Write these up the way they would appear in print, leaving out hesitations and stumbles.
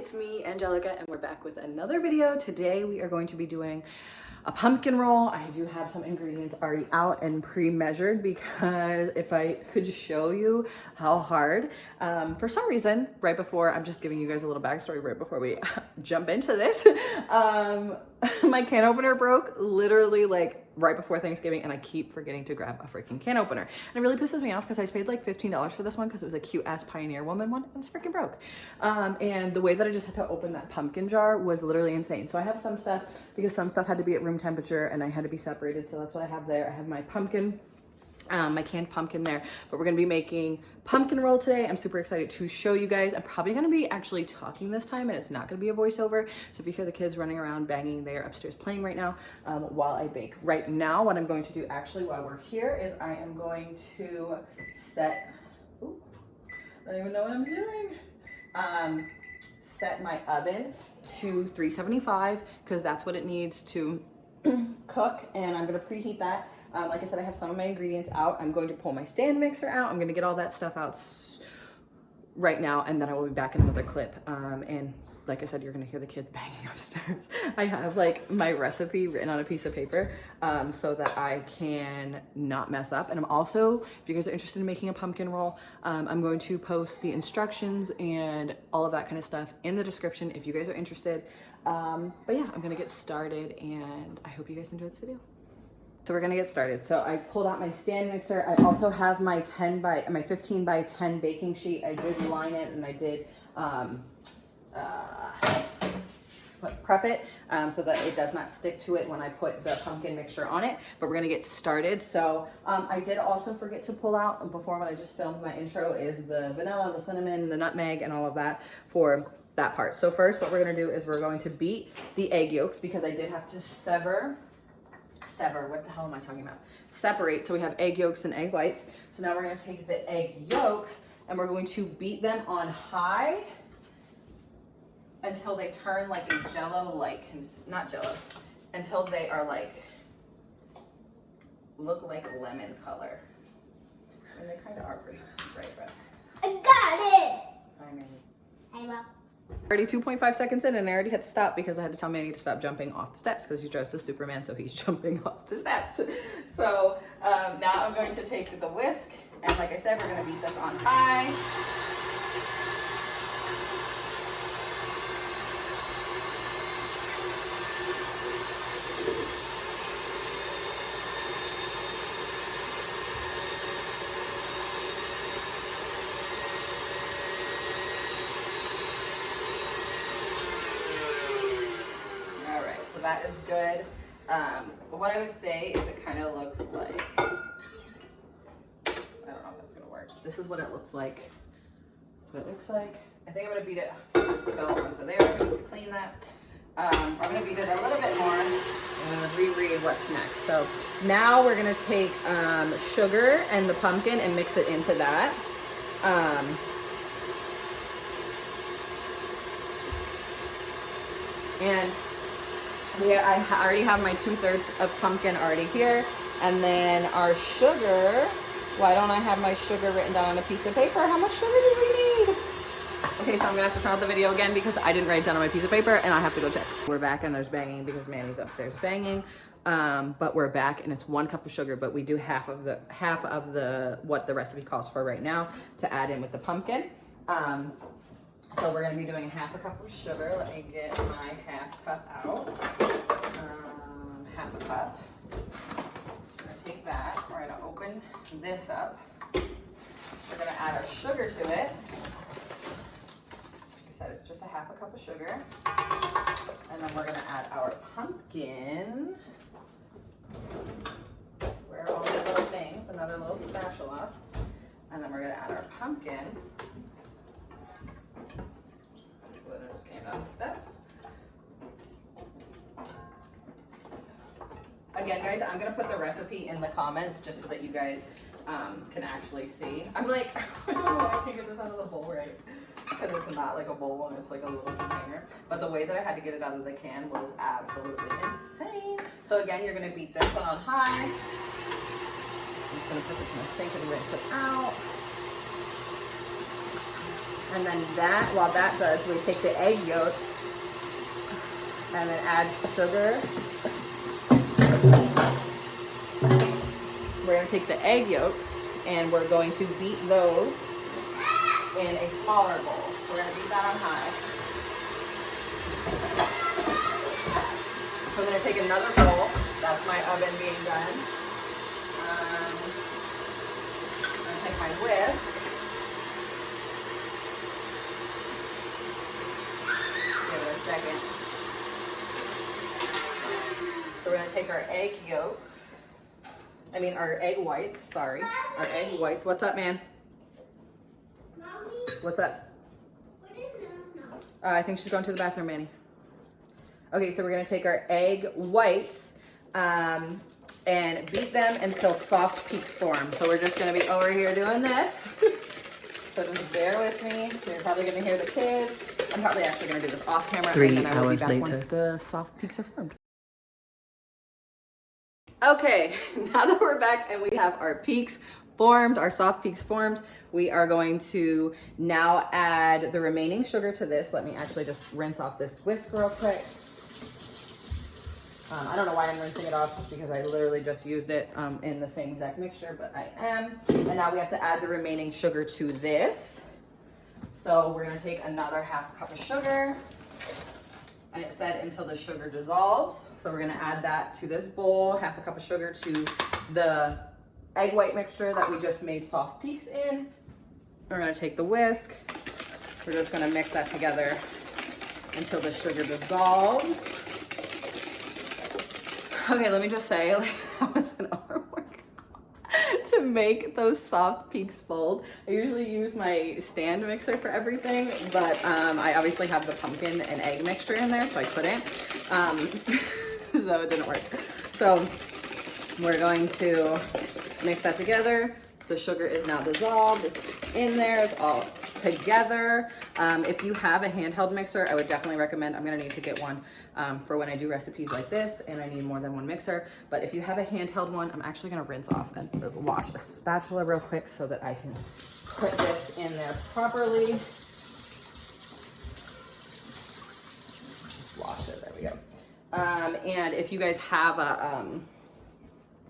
it's me, Angelica, and we're back with another video. Today we are going to be doing a pumpkin roll. I do have some ingredients already out and pre-measured because if I could show you how hard, for some reason, right before, I'm just giving you guys a little backstory right before we jump into this, my can opener broke literally like right before Thanksgiving, and I keep forgetting to grab a freaking can opener. And it really pisses me off because I paid like $15 for this one because it was a cute ass Pioneer Woman one, and it's freaking broke. And the way that I just had to open that pumpkin jar was literally insane. So I have some stuff, because some stuff had to be at room temperature and I had to be separated. So that's what I have there. I have my pumpkin, my canned pumpkin there, but we're gonna be making pumpkin roll today. I'm super excited to show you guys. I'm probably gonna be actually talking this time and it's not gonna be a voiceover. So if you hear the kids running around banging, they are upstairs playing right now while I bake. Right now, what I'm going to do actually while we're here is I am going to set, ooh, I don't even know what I'm doing. Set my oven to 375 because that's what it needs to cook, and I'm gonna preheat that. Like I said, I have some of my ingredients out. I'm going to pull my stand mixer out. I'm gonna get all that stuff out right now, and then I will be back in another clip. And like I said, you're gonna hear the kids banging upstairs. I have like my recipe written on a piece of paper so that I can not mess up. And I'm also, if you guys are interested in making a pumpkin roll, I'm going to post the instructions and all of that kind of stuff in the description if you guys are interested. But yeah, I'm gonna get started, and I hope you guys enjoy this video. So we're gonna get started. So I pulled out my stand mixer. I also have my 15 by 10 baking sheet. I did line it, and I did prep it so that it does not stick to it when I put the pumpkin mixture on it. But we're gonna get started. So I did also forget to pull out before when I just filmed my intro is the vanilla, the cinnamon, the nutmeg, and all of that for that part. So first, what we're gonna do is we're going to beat the egg yolks because I did have to sever, what the hell am I talking about? Separate, so we have egg yolks and egg whites. So now we're gonna take the egg yolks and we're going to beat them on high until they turn like a jello-like, not jello, until they are like, look like lemon color. And they kind of are pretty bright red. I got it! I mean, Hey, Mom. already 2.5 seconds in, and I already had to stop because I had to tell Manny to stop jumping off the steps because he's dressed as Superman, so he's jumping off the steps. So now I'm going to take the whisk, and like I said, we're going to beat this on high. That is good. What I would say is it kind of looks like, I don't know if that's gonna work. This is what it looks like. This is what it looks like. I think I'm gonna beat it so it just fell onto there. I'm gonna clean that. I'm gonna beat it a little bit more. I'm gonna reread what's next. So now we're gonna take sugar and the pumpkin and mix it into that. I already have my 2/3 of pumpkin already here. And then our sugar, why don't I have my sugar written down on a piece of paper? How much sugar do we need? Okay, so I'm gonna have to turn off the video again because I didn't write it down on my piece of paper and I have to go check. We're back and there's banging because Manny's upstairs banging. But we're back and it's 1 cup of sugar, but we do half of the what the recipe calls for right now to add in with the pumpkin. So we're gonna be doing 1/2 cup of sugar. Let me get my 1/2 cup out. 1/2 cup. So we're gonna take that. We're gonna open this up. We're gonna add our sugar to it. Like I said, it's just 1/2 cup of sugar. And then we're gonna add our pumpkin. Where are all the little things? Another little spatula. And then we're gonna add our pumpkin. Just came down the steps. Again, guys, I'm gonna put the recipe in the comments just so that you guys can actually see. I'm like, I don't know why I can't get this out of the bowl right, because it's not like a bowl and it's like a little container. But the way that I had to get it out of the can was absolutely insane. So again, you're gonna beat this one on high. I'm just gonna put this in the sink and rinse it out. And then while that does, we take the egg yolk and then add sugar. We're gonna take the egg yolks and we're going to beat those in a smaller bowl. So we're gonna beat that on high. So I'm gonna take another bowl. That's my oven being done. I'm gonna take my whisk. Give it a second. So we're gonna take our egg yolks. Our egg whites, sorry. Our egg whites. What's up, man? Mommy, What's up? what is no? I think she's going to the bathroom, Manny. Okay, so we're gonna take our egg whites and beat them until soft peaks form. So we're just gonna be over here doing this. So just bear with me. You're probably gonna hear the kids. I'm probably actually gonna do this off camera. 3 and then I will be hours back later. once the soft peaks are formed. Okay, now that we're back and we have our peaks formed, our soft peaks formed, we are going to now add the remaining sugar to this. Let me actually just rinse off this whisk real quick. I don't know why I'm rinsing it off because I literally just used it in the same exact mixture, but I am. And now we have to add the remaining sugar to this. So we're gonna take another half cup of sugar. And it said until the sugar dissolves. So we're gonna add that to this bowl, half a cup of sugar to the egg white mixture that we just made soft peaks in. We're gonna take the whisk. We're just gonna mix that together until the sugar dissolves. Okay, let me just say, that was an overwork to make those soft peaks fold. I usually use my stand mixer for everything, but I obviously have the pumpkin and egg mixture in there, so I couldn't. So it didn't work. So we're going to mix that together. The sugar is now dissolved. It's in there. It's all together. If you have a handheld mixer, I would definitely recommend. I'm gonna need to get one for when I do recipes like this and I need more than one mixer. But if you have a handheld one, I'm actually gonna rinse off and wash a spatula real quick so that I can put this in there properly. Wash it, there we go. And if you guys have a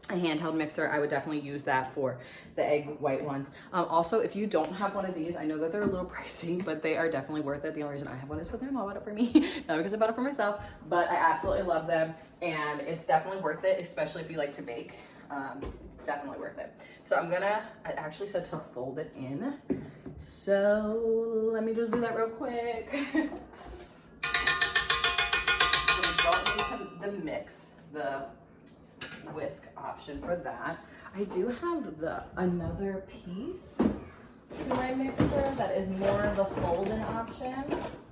handheld mixer, I would definitely use that for the egg white ones. Also, if you don't have one of these, I know that they're a little pricey, but they are definitely worth it. The only reason I have one is because my mom bought it for me, not because I bought it for myself, but I absolutely love them and it's definitely worth it, especially if you like to bake. Definitely worth it. So I actually said to fold it in. So let me just do that real quick. So we don't need the mix, the whisk option for that. I do have another piece to my mixer that is more the fold-in option,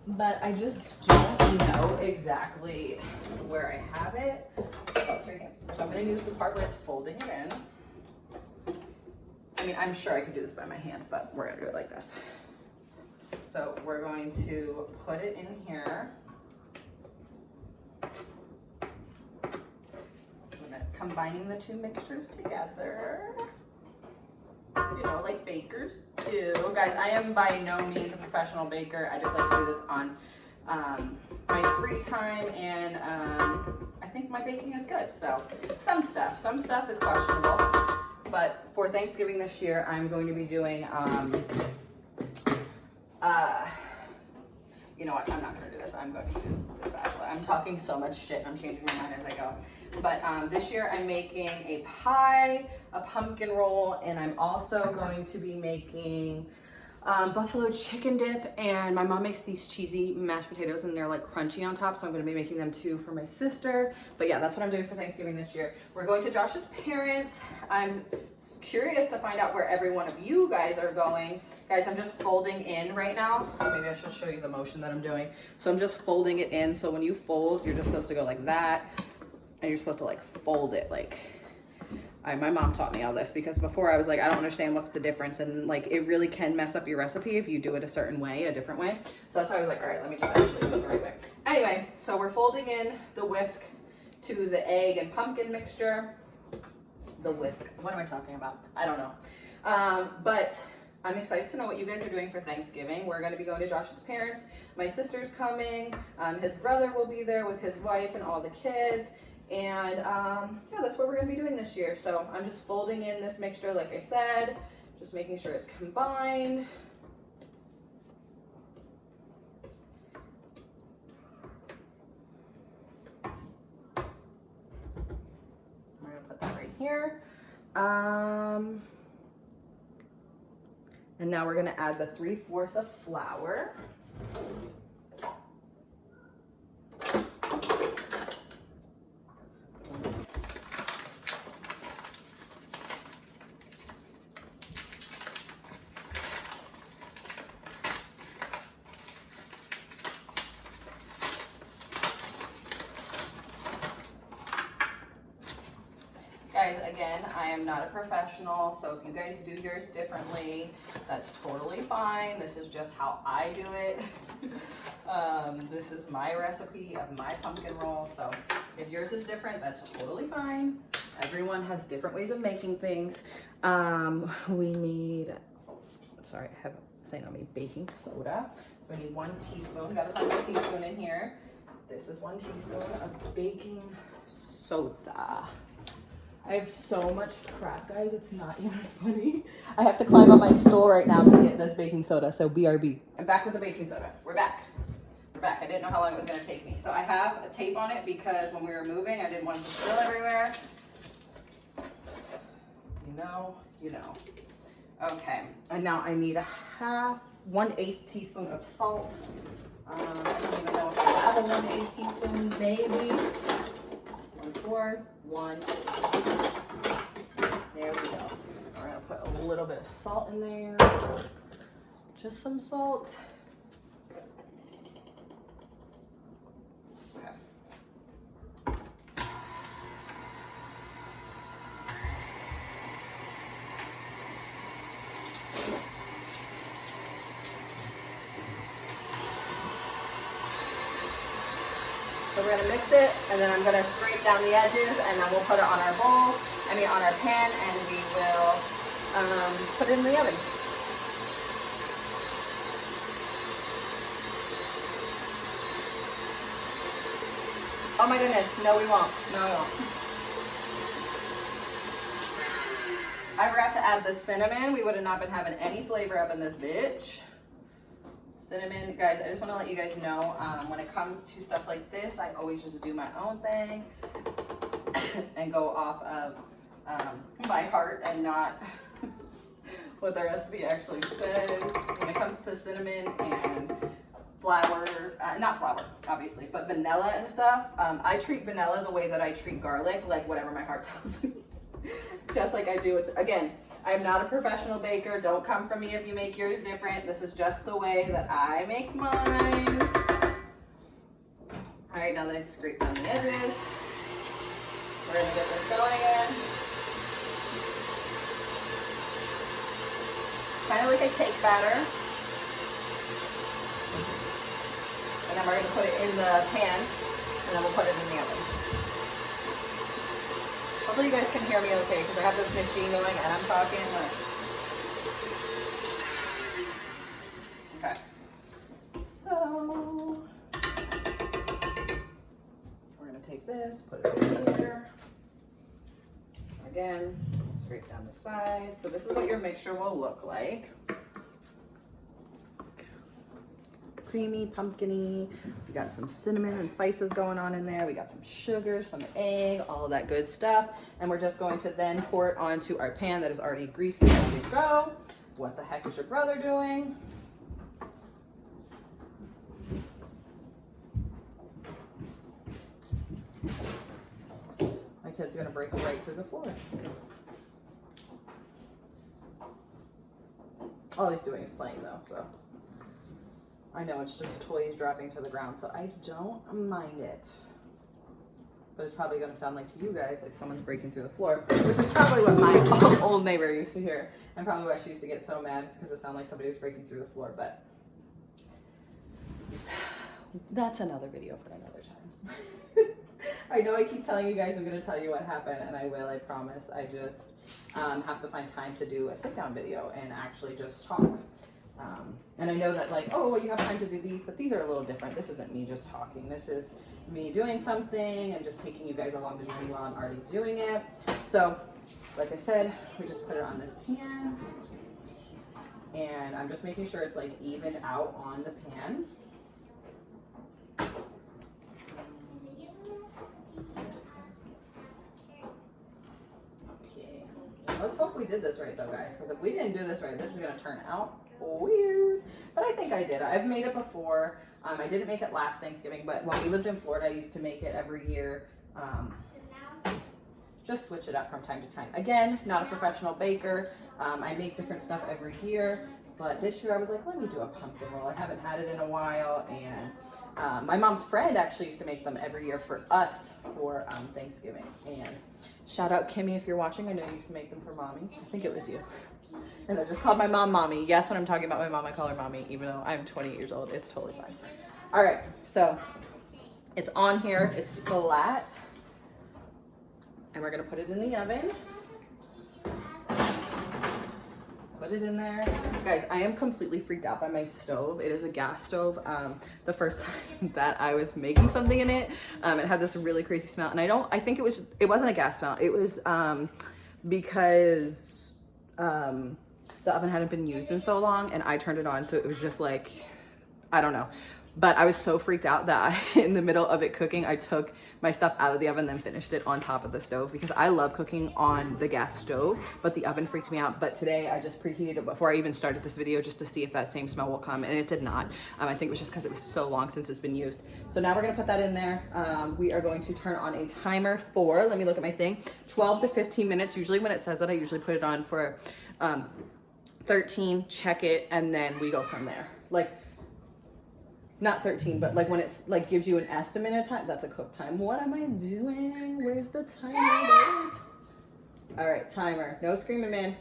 but I just don't know exactly where I have it. Oh, it's right here. So I'm gonna use the part where it's folding it in. I mean, I'm sure I could do this by my hand, but we're gonna do it like this. So we're going to put it in here. Combining the two mixtures together, you know, like bakers do. Guys, I am by no means a professional baker. I just like to do this on my free time, and I think my baking is good. So some stuff is questionable, but for Thanksgiving this year, I'm going to be doing you know what, I'm not gonna do this. I'm going to use the spatula. I'm talking so much shit, I'm changing my mind as I go. But this year I'm making a pie, a pumpkin roll, and I'm also going to be making buffalo chicken dip. And my mom makes these cheesy mashed potatoes and they're like crunchy on top, so I'm gonna be making them too for my sister. But yeah, that's what I'm doing for Thanksgiving this year. We're going to Josh's parents. I'm curious to find out where every one of you guys are going. Guys, I'm just folding in right now. Maybe I should show you the motion that I'm doing. So I'm just folding it in. So when you fold, you're just supposed to go like that. And you're supposed to like fold it like, my mom taught me all this because before I was like, I don't understand what's the difference. And like, it really can mess up your recipe if you do it a certain way, a different way. So that's why I was like, all right, let me just actually do it the right way. Anyway, so we're folding in the whisk to the egg and pumpkin mixture. The whisk, what am I talking about? I don't know. But I'm excited to know what you guys are doing for Thanksgiving. We're going to be going to Josh's parents. My sister's coming. His brother will be there with his wife and all the kids. And yeah, that's what we're going to be doing this year. So I'm just folding in this mixture, like I said, just making sure it's combined. I'm going to put that right here. And now we're gonna add the 3/4 of flour. Guys, again, I am not a professional, so if you guys do yours differently, that's totally fine. This is just how I do it. This is my recipe of my pumpkin roll, so if yours is different, that's totally fine. Everyone has different ways of making things. We need, sorry, I have saying on me, baking soda. So we need 1 teaspoon, gotta find a teaspoon in here. This is 1 teaspoon of baking soda. I have so much crap, guys, it's not even funny. I have to climb up my stool right now to get this baking soda, so BRB. I'm back with the baking soda. We're back. We're back. I didn't know how long it was gonna take me. So I have a tape on it because when we were moving, I didn't want it to spill everywhere. You know. Okay, and now I need 1/8 teaspoon of salt. I don't even know if I have a 1/8 teaspoon, maybe. 1/4, 1. There we go. We're gonna put a little bit of salt in there. Just some salt. Okay. So we're gonna mix it, and then I'm gonna scrape down the edges, and then we'll put it on our bowl, on our pan, and we will put it in the oven. Oh my goodness, no we won't, no we won't. I forgot to add the cinnamon. We would have not been having any flavor up in this bitch. Cinnamon, guys, I just want to let you guys know, when it comes to stuff like this, I always just do my own thing and go off of my heart and not what the recipe actually says. When it comes to cinnamon and flour, not flour, obviously, but vanilla and stuff, I treat vanilla the way that I treat garlic, like whatever my heart tells me. Just like I do with, again, I'm not a professional baker. Don't come for me if you make yours different. This is just the way that I make mine. All right, now that I scraped down the edges, we're gonna get this going again. Kind of like a cake batter. And then we're gonna put it in the pan, and then we'll put it in the oven. Hopefully you guys can hear me okay, because I have this machine going and I'm talking like. Okay. So we're gonna take this, put it in here. Again, scrape down the sides. So this is what your mixture will look like. Creamy, pumpkin-y. We got some cinnamon and spices going on in there. We got some sugar, some egg, all of that good stuff. And we're just going to then pour it onto our pan that is already greasy and ready to go. What the heck is your brother doing? My kid's gonna break right through the floor. All he's doing is playing though, so. I know it's just toys dropping to the ground, so I don't mind it. But it's probably going to sound like to you guys like someone's breaking through the floor, which is probably what my old neighbor used to hear, and probably why she used to get so mad, because it sounded like somebody was breaking through the floor. But that's another video for another time. I know I keep telling you guys I'm going to tell you what happened, and I will, I promise. have to find time to do a sit down video and actually just talk. And I know that like, oh, well, you have time to do these, but these are a little different. This isn't me just talking. This is me doing something and just taking you guys along the journey while I'm already doing it. So, like I said, we just put it on this pan. And I'm just making sure it's like evened out on the pan. Okay. Let's hope we did this right though, guys, because if we didn't do this right, this is going to turn out weird. But I think I did. I've made it before. I didn't make it last Thanksgiving, but when we lived in Florida, I used to make it every year. Just switch it up from time to time. Again, not a professional baker. I make different stuff every year, but this year I was like, let me do a pumpkin roll. I haven't had it in a while, and my mom's friend actually used to make them every year for us for Thanksgiving. And shout out Kimmy if you're watching. I know you used to make them for mommy. I think it was you. And I just called my mom mommy. Yes, when I'm talking about my mom, I call her mommy, even though I'm 20 years old. It's totally fine. All right, so it's on here. It's flat. And we're gonna put it in the oven. Put it in there. Guys, I am completely freaked out by my stove. It is a gas stove. The first time that I was making something in it, it had this really crazy smell. And I think it wasn't a gas smell. It was because the oven hadn't been used in so long and I turned it on. So it was just like, I don't know. But I was so freaked out that in the middle of it cooking, I took my stuff out of the oven, then finished it on top of the stove because I love cooking on the gas stove, but the oven freaked me out. But today I just preheated it before I even started this video just to see if that same smell will come, and it did not. I think it was just because it was so long since it's been used. So now we're gonna put that in there. We are going to turn on a timer for, let me look at my thing, 12 to 15 minutes. Usually when it says that, I usually put it on for 13, check it, and then we go from there. Like, not 13, but like when it's like gives you an estimate of time, that's a cook time. What am I doing? Where's the timer? All right, timer. No screaming, man.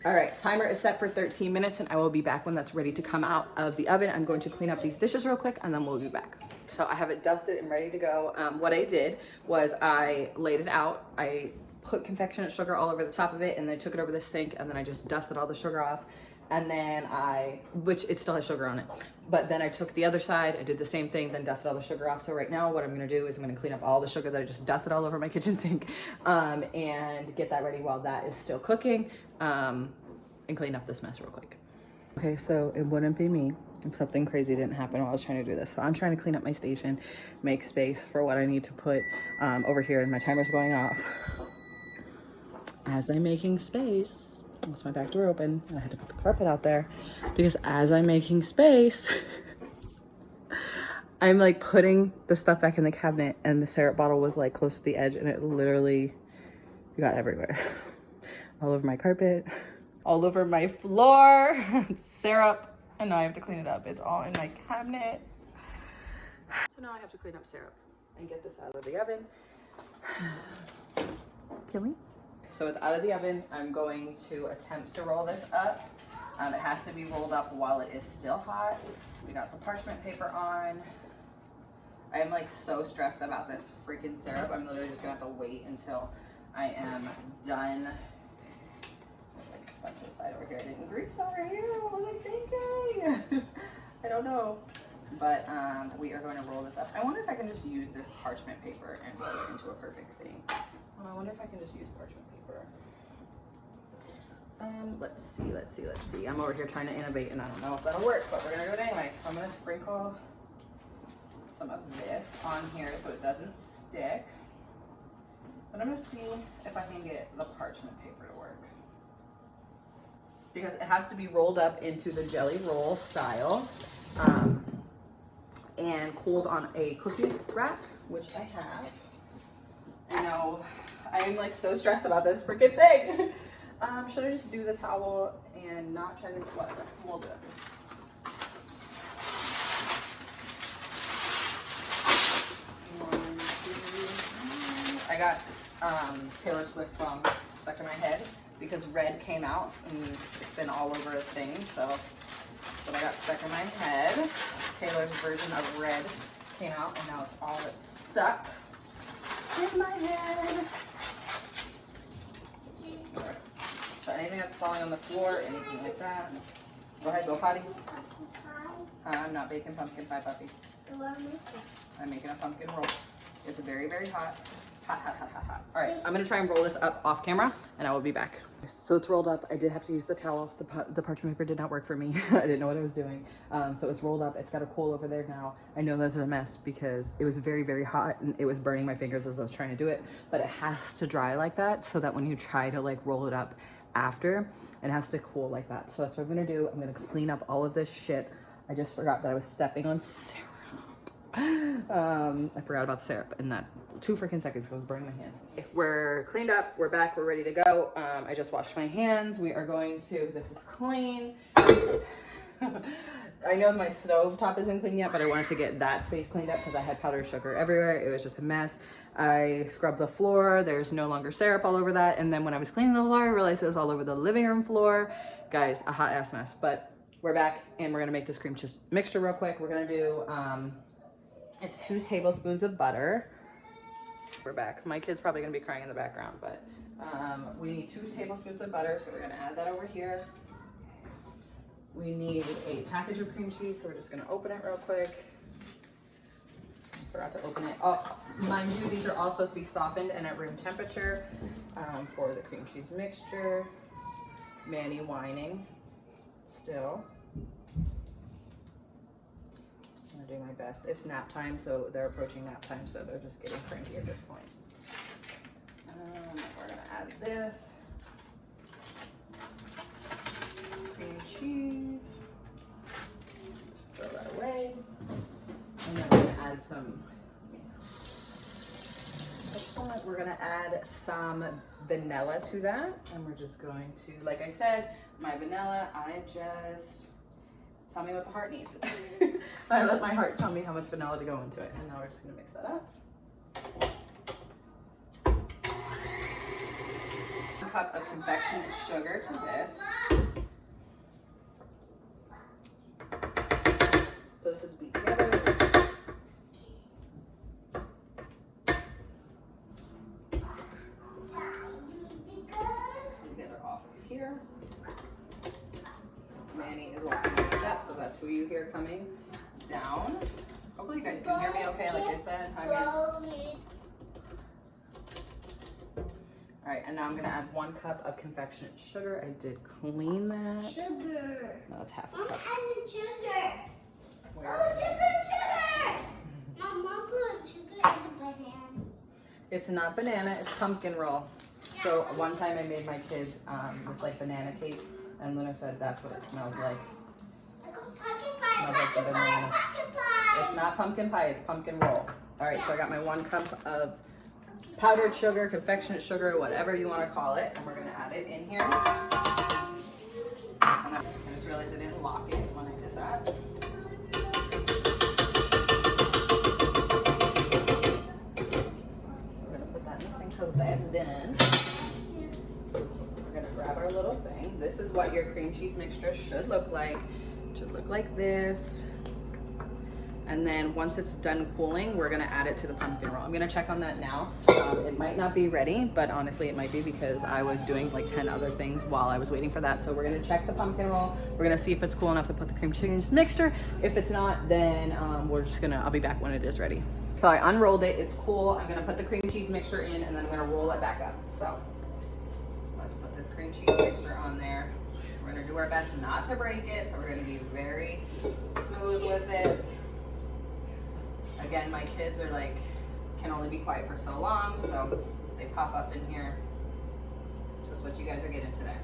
All right, timer is set for 13 minutes and I will be back when that's ready to come out of the oven. I'm going to clean up these dishes real quick and then we'll be back. So I have it dusted and ready to go. What I did was I laid it out. I put confectioner's sugar all over the top of it and then I took it over the sink and then I just dusted all the sugar off. And then which it still has sugar on it, but then I took the other side, I did the same thing, then dusted all the sugar off. So right now what I'm gonna do is I'm gonna clean up all the sugar that I just dusted all over my kitchen sink and get that ready while that is still cooking and clean up this mess real quick. Okay, so it wouldn't be me if something crazy didn't happen while I was trying to do this. So I'm trying to clean up my station, make space for what I need to put over here, and my timer's going off. As I'm making space, that's my back door open. I had to put the carpet out there because as I'm making space, I'm like putting the stuff back in the cabinet and the syrup bottle was like close to the edge and it literally got everywhere. All over my carpet, all over my floor, syrup, and now I have to clean it up. It's all in my cabinet. So now I have to clean up syrup and get this out of the oven. Can we? So it's out of the oven. I'm going to attempt to roll this up. It has to be rolled up while it is still hot. We got the parchment paper on. I am like so stressed about this freaking syrup. I'm literally just gonna have to wait until I am done. It's like stuck to the side over here. I didn't grease over here. What was I thinking? I don't know. But we are going to roll this up. I wonder if I can just use this parchment paper and roll it into a perfect thing. I wonder if I can just use parchment paper. Let's see. I'm over here trying to innovate and I don't know if that'll work, but we're gonna do it anyway. So I'm gonna sprinkle some of this on here so it doesn't stick. But I'm gonna see if I can get the parchment paper to work. Because it has to be rolled up into the jelly roll style and cooled on a cookie rack, which I have. I know I am like so stressed about this freaking thing. Should I just do the towel and not try to, whatever, we'll do it. I got Taylor Swift song stuck in my head because Red came out and it's been all over a thing, so what I got stuck in my head. Taylor's version of Red came out and now it's all that's stuck in my head. anything that's falling on the floor, anything like that. Go ahead, go potty. I'm not baking pumpkin pie, puppy. I'm making a pumpkin roll. It's very, very hot. Hot, hot, hot, hot, hot. All right, I'm gonna try and roll this up off camera and I will be back. So it's rolled up. I did have to use the towel. The parchment paper did not work for me. I didn't know what I was doing. So it's rolled up. It's got a coal over there now. I know that's a mess because it was very, very hot and it was burning my fingers as I was trying to do it, but it has to dry like that so that when you try to like roll it up after, it has to cool like that. So that's what I'm gonna do. I'm gonna clean up all of this shit. I just forgot that I was stepping on syrup. I forgot about the syrup in that 2 freaking seconds because I was burning my hands. We're cleaned up, we're back, we're ready to go. I just washed my hands. We are going to, this is clean. I know my stove top isn't clean yet, but I wanted to get that space cleaned up because I had powdered sugar everywhere. It was just a mess. I scrubbed the floor. There's no longer syrup all over that. And then when I was cleaning the floor, I realized it was all over the living room floor. Guys, a hot ass mess, but we're back and we're gonna make this cream cheese mixture real quick. We're gonna do, it's 2 tablespoons of butter. We're back. My kid's probably gonna be crying in the background, but we need 2 tablespoons of butter, so we're gonna add that over here. We need a package of cream cheese, so we're just gonna open it real quick. Forgot to open it. Oh, mind you, these are all supposed to be softened and at room temperature for the cream cheese mixture. Manny whining still. I'm gonna do my best. It's nap time, so they're approaching nap time, so they're just getting cranky at this point. We're gonna add this cream cheese. Just throw that away, and then we're gonna add some. We're gonna add some vanilla to that, and we're just going to, like I said, my vanilla. I just. Tell me what the heart needs. I let my heart tell me how much vanilla to go into it. And now we're just gonna mix that up. 1 cup of confectioned sugar to this. So this is beat together. Get it off of here. Manny is walking my steps, so that's who you hear coming down. Hopefully you guys can hear me okay, like I said. Hi, man. Alright, and now I'm gonna add 1 cup of confectionate sugar. I did clean that. Sugar. No, it's half a Mom cup. added sugar. Where? Oh, sugar. Mom put sugar in the banana. It's not banana, it's pumpkin roll. So one time I made my kids this like banana cake, and Luna said that's what it smells like. Pumpkin pie, Smells like the pumpkin pie, banana. pumpkin pie. It's not pumpkin pie, it's pumpkin roll. All right, so I got my 1 cup of powdered sugar, confectionate sugar, whatever you want to call it, and we're gonna add it in here. And I just realized I didn't lock it when I did that. We're gonna put that in this thing because that's done. We're gonna grab our little thing. This is what your cream cheese mixture should look like. It should look like this. And then once it's done cooling, we're gonna add it to the pumpkin roll. I'm gonna check on that now. It might not be ready, but honestly it might be because I was doing like 10 other things while I was waiting for that. So we're gonna check the pumpkin roll. We're gonna see if it's cool enough to put the cream cheese mixture. If it's not, then I'll be back when it is ready. So I unrolled it, it's cool. I'm gonna put the cream cheese mixture in and then I'm gonna roll it back up. So let's put this cream cheese mixture on there. We're gonna do our best not to break it. So we're gonna be very smooth with it. Again, my kids are like, can only be quiet for so long, so they pop up in here. Just what you guys are getting today.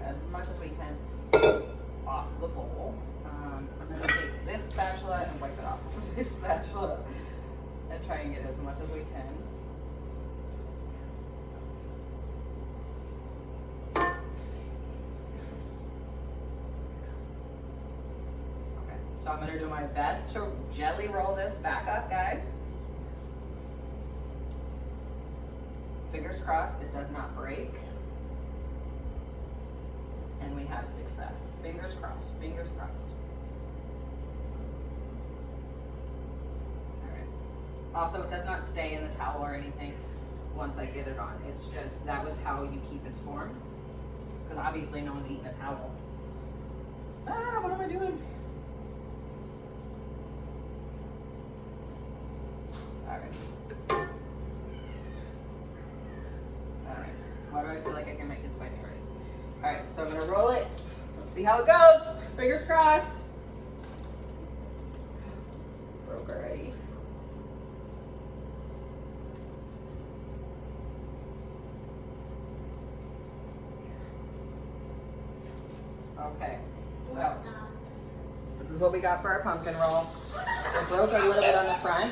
As much as we can off the bowl. I'm going to take this spatula and wipe it off with this spatula and try and get as much as we can. So I'm gonna do my best to jelly roll this back up, guys. Fingers crossed it does not break. And we have success. Fingers crossed, fingers crossed. All right. Also, it does not stay in the towel or anything once I get it on. It's just, that was how you keep its form. Because obviously no one's eating a towel. Ah, what am I doing? All right. All right. Why do I feel like I can make it spicy already? All right, so I'm gonna roll it. Let's see how it goes. Fingers crossed. Broke already. Okay, so this is what we got for our pumpkin roll. It broke a little bit on the front.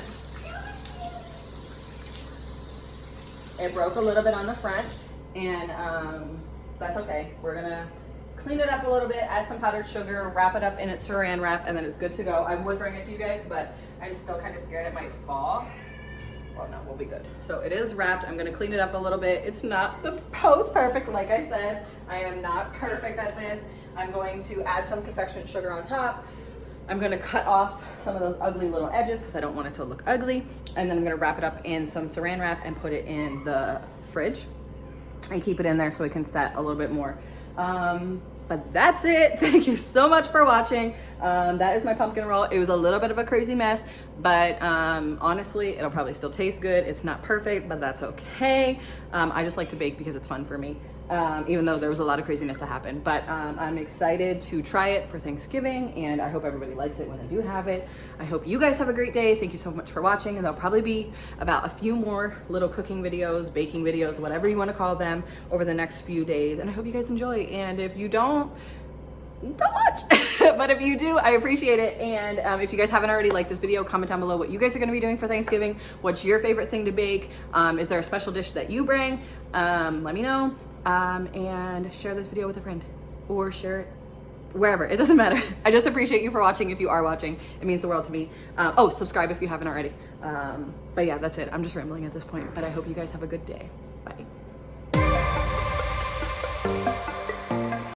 It broke a little bit on the front, and that's okay. We're gonna clean it up a little bit, add some powdered sugar, wrap it up in its saran wrap, and then it's good to go. I would bring it to you guys, but I'm still kind of scared it might fall. Well, no, we'll be good. So it is wrapped. I'm gonna clean it up a little bit. It's not the post perfect, like I said. I am not perfect at this. I'm going to add some confectioner's sugar on top. I'm gonna cut off some of those ugly little edges because I don't want it to look ugly. And then I'm gonna wrap it up in some saran wrap and put it in the fridge and keep it in there so it can set a little bit more. But that's it. Thank you so much for watching. That is my pumpkin roll. It was a little bit of a crazy mess, but honestly, it'll probably still taste good. It's not perfect, but that's okay. I just like to bake because it's fun for me. Even though there was a lot of craziness that happened, but I'm excited to try it for Thanksgiving, and I hope everybody likes it when I do have it. I hope you guys have a great day. Thank you so much for watching, and there'll probably be about a few more little cooking videos, baking videos, whatever you want to call them, over the next few days, and I hope you guys enjoy. And if you don't watch. But if you do, I appreciate it. And if you guys haven't already liked this video, comment down below what you guys are going to be doing for Thanksgiving. What's your favorite thing to bake? Is there a special dish that you bring? Let me know. And share this video with a friend, or share it wherever. It doesn't matter. I just appreciate you for watching. If you are watching, it means the world to me. Oh, subscribe if you haven't already. But yeah, that's it. I'm just rambling at this point, but I hope you guys have a good day.